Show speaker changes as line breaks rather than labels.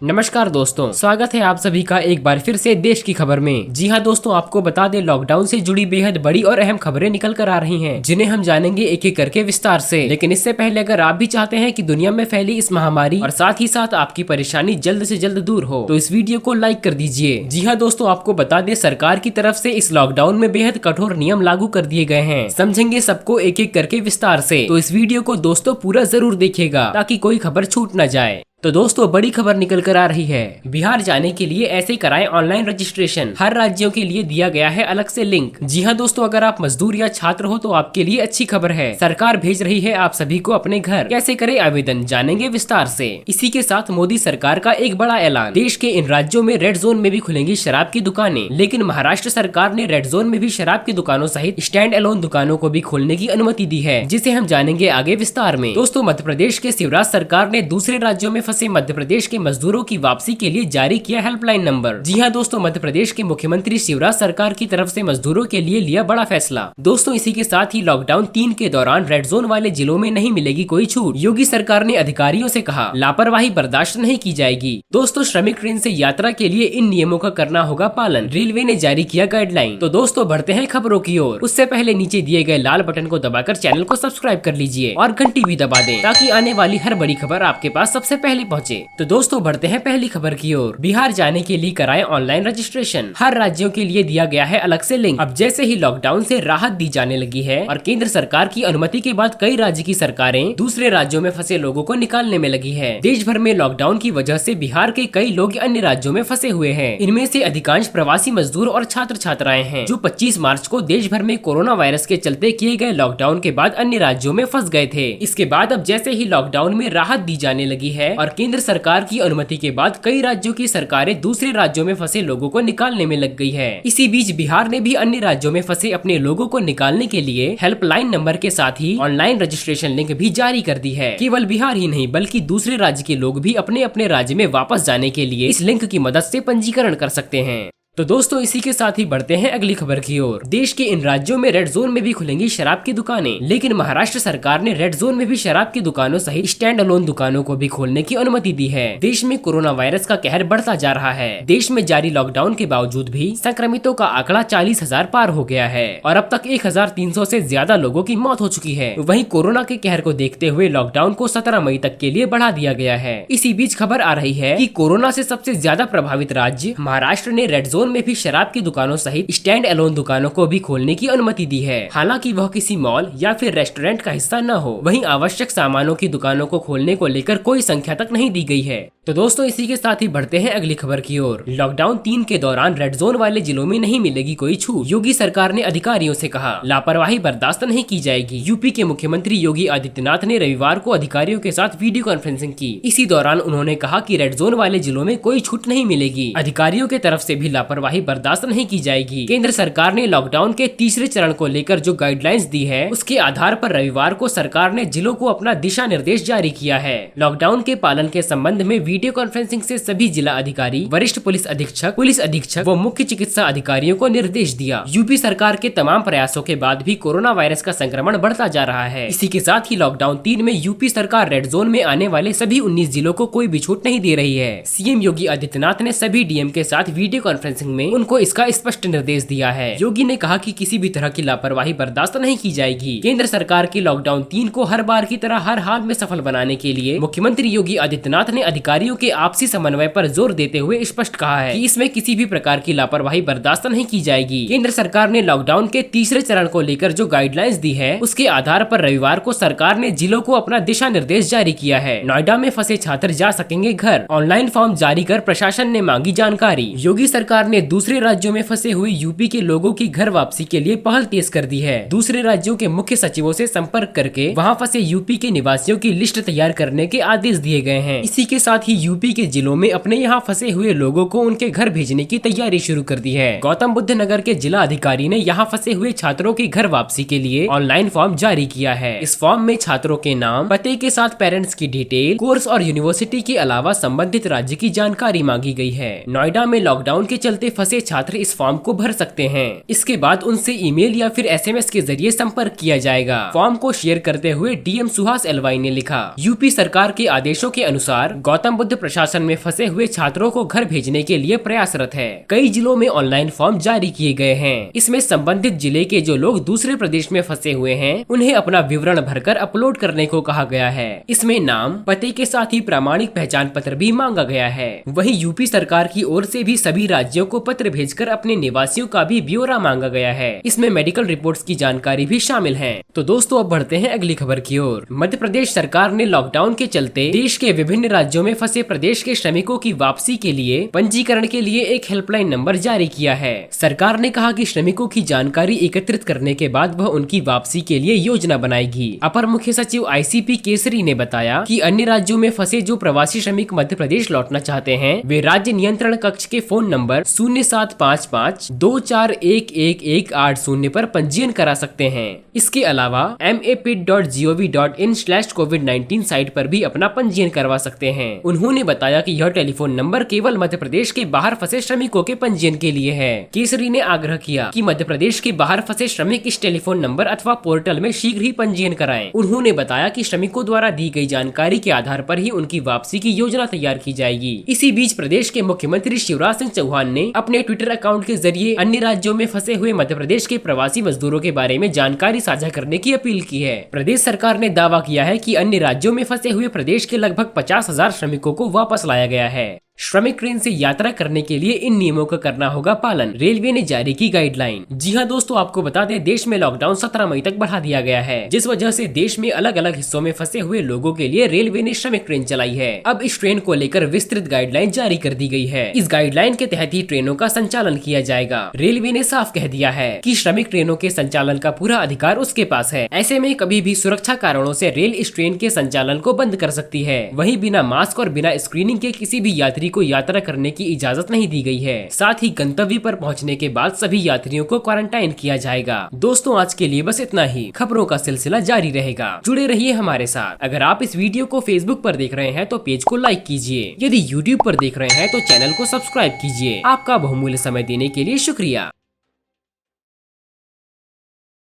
नमस्कार दोस्तों, स्वागत है आप सभी का एक बार फिर से देश की खबर में। जी हाँ दोस्तों, आपको बता दें लॉकडाउन से जुड़ी बेहद बड़ी और अहम खबरें निकल कर आ रही हैं, जिन्हें हम जानेंगे एक एक करके विस्तार से। लेकिन इससे पहले अगर आप भी चाहते हैं कि दुनिया में फैली इस महामारी और साथ ही साथ आपकी परेशानी जल्द से जल्द दूर हो, तो इस वीडियो को लाइक कर दीजिए। जी हाँ दोस्तों, आपको बता दें सरकार की तरफ से इस लॉकडाउन में बेहद कठोर नियम लागू कर दिए गए हैं। समझेंगे सबको एक एक करके विस्तार से, तो इस वीडियो को दोस्तों पूरा जरूर देखिएगा ताकि कोई खबर छूट न जाए। तो दोस्तों, बड़ी खबर निकल कर आ रही है। बिहार जाने के लिए ऐसे कराएं ऑनलाइन रजिस्ट्रेशन, हर राज्यों के लिए दिया गया है अलग से लिंक। जी हाँ दोस्तों, अगर आप मजदूर या छात्र हो तो आपके लिए अच्छी खबर है। सरकार भेज रही है आप सभी को अपने घर। कैसे करें आवेदन, जानेंगे विस्तार से। इसी के साथ मोदी सरकार का एक बड़ा ऐलान, देश के इन राज्यों में रेड जोन में भी खुलेंगी शराब की दुकानें। लेकिन महाराष्ट्र सरकार ने रेड जोन में भी शराब की दुकानों सहित स्टैंड अलोन दुकानों को भी खोलने की अनुमति दी है, जिसे हम जानेंगे आगे विस्तार में। दोस्तों, मध्य प्रदेश के शिवराज सरकार ने दूसरे राज्यों में फंसे मध्य प्रदेश के मजदूरों की वापसी के लिए जारी किया हेल्पलाइन नंबर। जी हां दोस्तों, मध्य प्रदेश के मुख्यमंत्री शिवराज सरकार की तरफ से मजदूरों के लिए लिया बड़ा फैसला। दोस्तों, इसी के साथ ही लॉकडाउन 3 के दौरान रेड जोन वाले जिलों में नहीं मिलेगी कोई छूट। योगी सरकार ने अधिकारियों से कहा, लापरवाही बर्दाश्त नहीं की जाएगी। दोस्तों, श्रमिक ट्रेन से यात्रा के लिए इन नियमों का करना होगा पालन, रेलवे ने जारी किया गाइडलाइन। तो दोस्तों, बढ़ते हैं खबरों की ओर। उससे पहले नीचे दिए गए लाल बटन को दबाकर चैनल को सब्सक्राइब कर लीजिए और घंटी भी दबा दें, ताकि आने वाली हर बड़ी खबर आपके पास सबसे पहले पहुंचे। तो दोस्तों, बढ़ते हैं पहली खबर की ओर। बिहार जाने के लिए कराएं ऑनलाइन रजिस्ट्रेशन, हर राज्यों के लिए दिया गया है अलग से लिंक। अब जैसे ही लॉकडाउन से राहत दी जाने लगी है और केंद्र सरकार की अनुमति के बाद कई राज्य की सरकारें दूसरे राज्यों में फंसे लोगों को निकालने में लगी है। देश भर में लॉकडाउन की वजह से बिहार के कई लोग अन्य राज्यों में फंसे हुए हैं। इनमें से अधिकांश प्रवासी मजदूर और छात्र छात्राएं हैं, जो 25 मार्च को देश भर में कोरोना वायरस के चलते किए गए लॉकडाउन के बाद अन्य राज्यों में फंस गए थे। इसके बाद अब जैसे ही लॉकडाउन में राहत दी जाने लगी है और केंद्र सरकार की अनुमति के बाद कई राज्यों की सरकारें दूसरे राज्यों में फंसे लोगों को निकालने में लग गई है। इसी बीच बिहार ने भी अन्य राज्यों में फंसे अपने लोगों को निकालने के लिए हेल्पलाइन नंबर के साथ ही ऑनलाइन रजिस्ट्रेशन लिंक भी जारी कर दी है। केवल बिहार ही नहीं बल्कि दूसरे राज्य के लोग भी अपने अपने राज्य में वापस जाने के लिए इस लिंक की मदद से पंजीकरण कर सकते हैं। तो दोस्तों, इसी के साथ ही बढ़ते हैं अगली खबर की ओर। देश के इन राज्यों में रेड जोन में भी खुलेंगी शराब की दुकानें, लेकिन महाराष्ट्र सरकार ने रेड जोन में भी शराब की दुकानों सहित स्टैंड अलोन दुकानों को भी खोलने की अनुमति दी है। देश में कोरोना वायरस का कहर बढ़ता जा रहा है। देश में जारी लॉकडाउन के बावजूद भी संक्रमितों का आंकड़ा 40,000 पार हो गया है और अब तक 1,300 से ज्यादा लोगों की मौत हो चुकी है। वहीं कोरोना के कहर को देखते हुए लॉकडाउन को 17 मई तक के लिए बढ़ा दिया गया है। इसी बीच खबर आ रही है कि कोरोना से सबसे ज्यादा प्रभावित राज्य महाराष्ट्र ने रेड जोन में भी शराब की दुकानों सहित स्टैंड अलोन दुकानों को भी खोलने की अनुमति दी है। हालांकि वह किसी मॉल या फिर रेस्टोरेंट का हिस्सा न हो। वहीं आवश्यक सामानों की दुकानों को खोलने को लेकर कोई संख्या तक नहीं दी गई है। तो दोस्तों, इसी के साथ ही बढ़ते हैं अगली खबर की ओर। लॉकडाउन 3 के दौरान रेड जोन वाले जिलों में नहीं मिलेगी कोई छूट। योगी सरकार ने अधिकारियों से कहा, लापरवाही बर्दाश्त नहीं की जाएगी। यूपी के मुख्यमंत्री योगी आदित्यनाथ ने रविवार को अधिकारियों के साथ वीडियो कॉन्फ्रेंसिंग की। इसी दौरान उन्होंने कहा कि रेड जोन वाले जिलों में कोई छूट नहीं मिलेगी। अधिकारियों की तरफ से भी लापरवाही बर्दाश्त नहीं की जाएगी। केंद्र सरकार ने लॉकडाउन के तीसरे चरण को लेकर जो गाइडलाइंस दी है, उसके आधार पर रविवार को सरकार ने जिलों को अपना दिशा निर्देश जारी किया है। लॉकडाउन के पालन के संबंध में वीडियो कॉन्फ्रेंसिंग से सभी जिला अधिकारी, वरिष्ठ पुलिस अधीक्षक व मुख्य चिकित्सा अधिकारियों को निर्देश दिया। यूपी सरकार के तमाम प्रयासों के बाद भी कोरोना वायरस का संक्रमण बढ़ता जा रहा है। इसी के साथ ही लॉकडाउन 3 में यूपी सरकार रेड जोन में आने वाले सभी 19 जिलों को कोई भी छूट नहीं दे रही है। सीएम योगी आदित्यनाथ ने सभी डीएम के साथ वीडियो कॉन्फ्रेंसिंग में उनको इसका स्पष्ट निर्देश दिया है। योगी ने कहा कि किसी भी तरह की लापरवाही बर्दाश्त नहीं की जाएगी। केंद्र सरकार की लॉकडाउन 3 को हर बार की तरह हर हाल में सफल बनाने के लिए मुख्यमंत्री योगी आदित्यनाथ ने अधिकारियों के आपसी समन्वय पर जोर देते हुए स्पष्ट कहा है कि इसमें किसी भी प्रकार की लापरवाही बर्दाश्त नहीं की जाएगी। केंद्र सरकार ने लॉकडाउन के तीसरे चरण को लेकर जो गाइडलाइंस दी है, उसके आधार पर रविवार को सरकार ने जिलों को अपना दिशा निर्देश जारी किया है। नोएडा में फंसे छात्र जा सकेंगे घर, ऑनलाइन फॉर्म जारी कर प्रशासन ने मांगी जानकारी। योगी सरकार ने दूसरे राज्यों में फंसे हुए यूपी के लोगों की घर वापसी के लिए पहल तेज कर दी है। दूसरे राज्यों के मुख्य सचिवों से संपर्क करके वहां फंसे यूपी के निवासियों की लिस्ट तैयार करने के आदेश दिए गए हैं। इसी के साथ ही यूपी के जिलों में अपने यहाँ फंसे हुए लोगों को उनके घर भेजने की तैयारी शुरू कर दी है। गौतम बुद्ध नगर के जिला अधिकारी ने यहाँ फंसे हुए छात्रों की घर वापसी के लिए ऑनलाइन फॉर्म जारी किया है। इस फॉर्म में छात्रों के नाम, पते के साथ पेरेंट्स की डिटेल, कोर्स और यूनिवर्सिटी के अलावा संबंधित राज्य की जानकारी मांगी गई है। नोएडा में लॉकडाउन के चलते फंसे छात्र इस फॉर्म को भर सकते हैं। इसके बाद उनसे ईमेल या फिर एसएमएस के जरिए संपर्क किया जाएगा। फॉर्म को शेयर करते हुए डीएम सुहास एलवाई ने लिखा, यूपी सरकार के आदेशों के अनुसार गौतम मध्य प्रशासन में फंसे हुए छात्रों को घर भेजने के लिए प्रयासरत है। कई जिलों में ऑनलाइन फॉर्म जारी किए गए हैं। इसमें संबंधित जिले के जो लोग दूसरे प्रदेश में फंसे हुए हैं उन्हें अपना विवरण भरकर अपलोड करने को कहा गया है। इसमें नाम, पते के साथ ही प्रामाणिक पहचान पत्र भी मांगा गया है। वहीं यूपी सरकार की ओर से भी सभी राज्यों को पत्र भेजकर अपने निवासियों का भी ब्यौरा मांगा गया है। इसमें मेडिकल रिपोर्ट्स की जानकारी भी शामिल है। तो दोस्तों अब बढ़ते हैं अगली खबर की ओर। मध्य प्रदेश सरकार ने लॉकडाउन के चलते देश के विभिन्न राज्यों में फंसे प्रदेश के श्रमिकों की वापसी के लिए पंजीकरण के लिए एक हेल्पलाइन नंबर जारी किया है। सरकार ने कहा कि श्रमिकों की जानकारी एकत्रित करने के बाद वह उनकी वापसी के लिए योजना बनाएगी। अपर मुख्य सचिव ICP केसरी ने बताया कि अन्य राज्यों में फंसे जो प्रवासी श्रमिक मध्य प्रदेश लौटना चाहते हैं वे राज्य नियंत्रण कक्ष के फोन नंबर 0755-2411-180 पर पंजीयन करा सकते हैं। इसके अलावा mapid.gov.in/covid19 साइट पर भी अपना पंजीयन करवा सकते हैं। उन्होंने बताया कि यह टेलीफोन नंबर केवल मध्य प्रदेश के बाहर फंसे श्रमिकों के पंजीयन के लिए है। केसरी ने आग्रह किया कि मध्य प्रदेश के बाहर फंसे श्रमिक इस टेलीफोन नंबर अथवा पोर्टल में शीघ्र ही पंजीयन कराएं। उन्होंने बताया कि श्रमिकों द्वारा दी गई जानकारी के आधार पर ही उनकी वापसी की योजना तैयार की जाएगी। इसी बीच प्रदेश के मुख्यमंत्री शिवराज सिंह चौहान ने अपने ट्विटर अकाउंट के जरिए अन्य राज्यों में फंसे हुए मध्य प्रदेश के प्रवासी मजदूरों के बारे में जानकारी साझा करने की अपील की है। प्रदेश सरकार ने दावा किया है कि अन्य राज्यों में फंसे हुए प्रदेश के लगभग 50,000 श्रमिकों को वापस लाया गया है। श्रमिक ट्रेन से यात्रा करने के लिए इन नियमों का करना होगा पालन, रेलवे ने जारी की गाइडलाइन। जी हां दोस्तों, आपको बता दें देश में लॉकडाउन 17 मई तक बढ़ा दिया गया है, जिस वजह से देश में अलग अलग हिस्सों में फंसे हुए लोगों के लिए रेलवे ने श्रमिक ट्रेन चलाई है। अब इस ट्रेन को लेकर विस्तृत गाइडलाइन जारी कर दी गई है। इस गाइडलाइन के तहत ही ट्रेनों का संचालन किया जाएगा। रेलवे ने साफ कह दिया है कि श्रमिक ट्रेनों के संचालन का पूरा अधिकार उसके पास है। ऐसे में कभी भी सुरक्षा कारणों से रेल इस ट्रेन के संचालन को बंद कर सकती है। वहीं बिना मास्क और बिना स्क्रीनिंग के किसी भी यात्री को यात्रा करने की इजाजत नहीं दी गई है। साथ ही गंतव्य पर पहुंचने के बाद सभी यात्रियों को क्वारंटाइन किया जाएगा। दोस्तों आज के लिए बस इतना ही। खबरों का सिलसिला जारी रहेगा, जुड़े रहिए हमारे साथ। अगर आप इस वीडियो को फेसबुक पर देख रहे हैं तो पेज को लाइक कीजिए। यदि यूट्यूब पर देख रहे हैं तो चैनल को सब्सक्राइब कीजिए। आपका बहुमूल्य समय देने के लिए शुक्रिया।